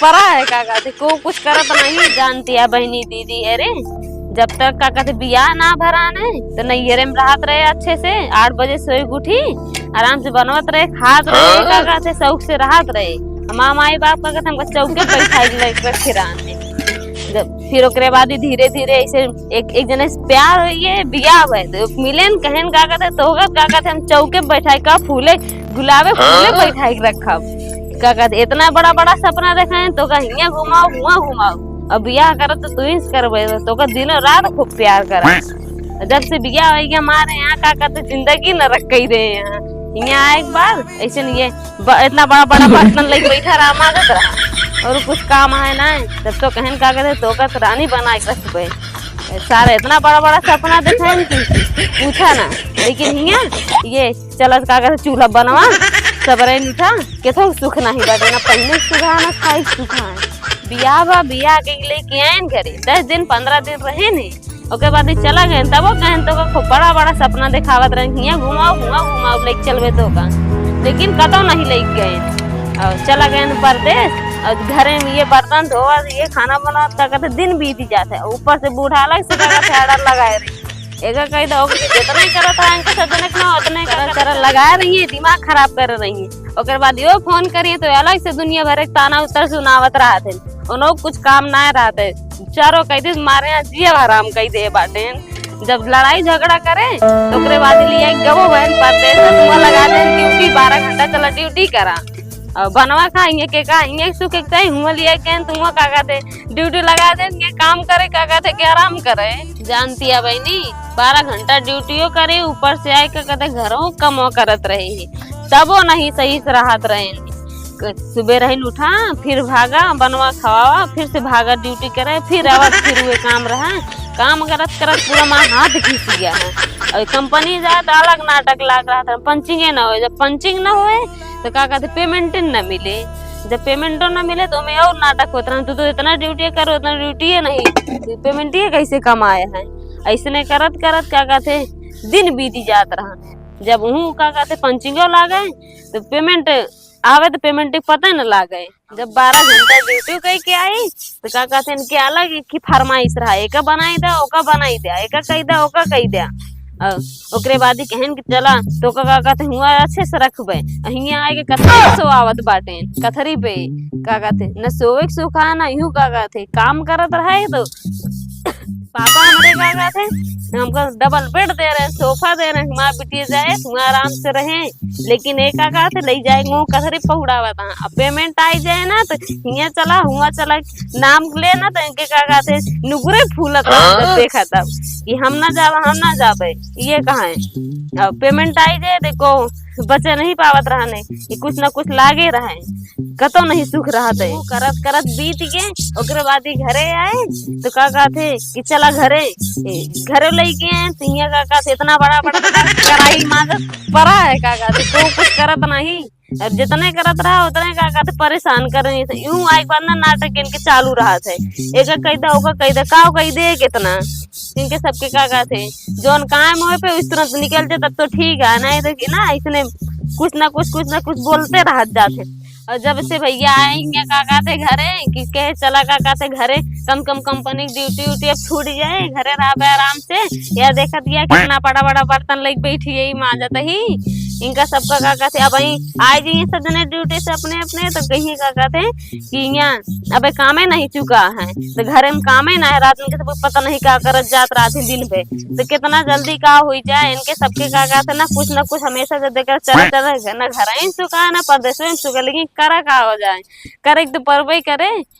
परा है का कहते को कुछ करत नहीं जानती है बहनी दीदी है रे। जब तक का कहते बियाह ना भराने तो नैहरे में राहत रहे अच्छे से 8 बजे सोई उठी आराम से बनवत रहे खात रहे का कहते शौक से राहत रहे। माँ माई बाप का कहते हमको चौके बैठाई खिराने। जब फिर ओकरे बाद धीरे धीरे ऐसे एक जने से प्यार हुई बियाह हुए तो मिले न कहन का कहते तो का कहते हम चौके बैठाई का फूले गुलाबे फूले बैठाई रखब का कहते इतना बड़ा बड़ा सपना देखा है तो का हियां घुमाओ हुआ घुमाओ अब बियाह करत तो तू ही करबे तो का दिनों रात खूब प्यार कर। जब से बियाह हो गया हमारे यहाँ का कहते जिंदगी न रख ही रहे यहाँ यहाँ एक बार ऐसे नहीं है इतना बड़ा बड़ा बर्तन लेके बैठा रहा और कुछ काम है ना तब तो कहन का कहते तो का रानी बना के रखबे सारे इतना बड़ा बड़ा सपना देखा पूछा ना। लेकिन यहाँ ये चलत का कहते चूल्हा बनवा सबरे मीठा केथो सुख नहीं बाटे ना पहले सुखा ना खाई सुखा बियाह के लेके आए घरे 10 दिन 15 दिन रहे ने ओके बाद चला गए तब कहन तो का बड़ा बड़ा सपना दिखावत रहे हियां घुमाओ लेके चलबे तो का लेकिन कतो नहीं लेके गए और चला गए परदेश और घरे में ये बर्तन धोवा ये खाना बनाता कहते दिन बीत जाता है ऊपर से बूढ़ा अलग से आर्डर लगाए रही एगा कही दो जितना ही करता है इनका सदनक ना उतने कर लगा रही है दिमाग खराब कर रही है। ओकर बाद यो फोन करिए तो अलग से दुनिया भर एक ताना उत्तर सुनावत रहा थे उन्हों कुछ काम ना रहते चारों कहते मारे यहाँ जिया आराम कही दे बाटे। जब लड़ाई झगड़ा करे तो ओकरे बाद लिए गवो बहन परदेश में लगा दे ड्यूटी 12 घंटा चला ड्यूटी करा बनवा खाएंगे के खाएंगे सुख हुआ लिया के तुम का कहते ड्यूटी लगा देंगे काम करे का कहते कि आराम करे। जानती है बहनी 12 घंटा ड्यूटियों करे ऊपर से आए का कहते घरों कमो करत रहे तब वो नहीं सही से राहत रहे। सुबह रही उठा फिर भागा बनवा खवावा फिर से भागा ड्यूटी करे फिर आवाज फिर हुए काम रहा काम करत करत पूरा माँ हाथ घिस गया है। और कंपनी जाए तो अलग नाटक लाग रहा था पंचिंग न हो जब पंचिंग न हुए तो क्या कहते पेमेंट न मिले जब पेमेंट न मिले तो मैं और नाटक होता रहा तू तो इतना ड्यूटी करो उतना ड्यूटी है नहीं पेमेंट ही कैसे कमाए है ऐसे करत करत क्या कहते दिन बीती जात रहा। जब हूँ क्या कहते पंचिंगो ला गए तो पेमेंट आवे तो पेमेंट पता न ला गए। जब 12 घंटा ड्यूटी कह के आई तो क्या कहते इनके अलग की फरमाइश रहा एक बनाई दे ओका बनाई दे एक कही दे ओका कही दे ओकरे बाद कहन कि चला तो का कहते हुआ अच्छे से रखबे हियां आए के कथरी सोआवत बाटे कथरी पे का कहते न सोवे के सुखा ना यूं का कहते काम करत रहे तो पापा हमारे का कहते हमको डबल बेड दे रहे सोफा दे रहे माँ बेटी जाए तुम आराम से रहे लेकिन एक का कहते ले जाएंगे कथरी पहुड़ावा था अब पेमेंट आई जाए ना तो हियां चला हुआ चला नाम ले ना तो इनके का कहते नुगरे फूलत देखा तब कि हम ना जावे ये कहा है अब पेमेंट आई जाए देखो बचे नहीं पावत रहने ये कुछ ना कुछ लागे रहे कतो नहीं सुख रहा थे करत करत बीत गए। ओकरे बाद घरे आए तो का कहते कि चला घरे लेके आए तो हियां का कहते इतना बड़ा बड़ा कराई माजत परा है का कहते तो कुछ करत नहीं अब जितने करत रहा उतने का कहते परेशान कर रही थे यूं एक बार ना नाटक इनके चालू रहा थे एक कही दे ओका कही दे का कही दे कितना इनके सबके का कहते जोन काम हो पे उस तुरंत निकल जाए तब तो ठीक है नहीं तो ना इसने कुछ ना कुछ बोलते रह जाते। और जब से भैया आएंगे का कहते घरे कि कहे चला का कहते घरे कम कंपनी ड्यूटी अब छूट जाए घरे रहा आराम से या देखा दिया कितना बड़ा बड़ा बर्तन लेके बैठी यही माँ जाता ही इनका सबका का कहते अब आए जाइए सजने ड्यूटी से अपने अपने तो कहीं का कहते कि यहाँ अब कामे नहीं चुका है तो घरे में कामे ना है रात में सब पता नहीं क्या करत जात रहा थी दिन पे तो कितना जल्दी का हो जाए इनके सबके का कहते ना कुछ हमेशा जब देखकर चले ना घर ही सुखा ना परदेश में सुखा लेकिन करा का हो जाए करे तो परवे करे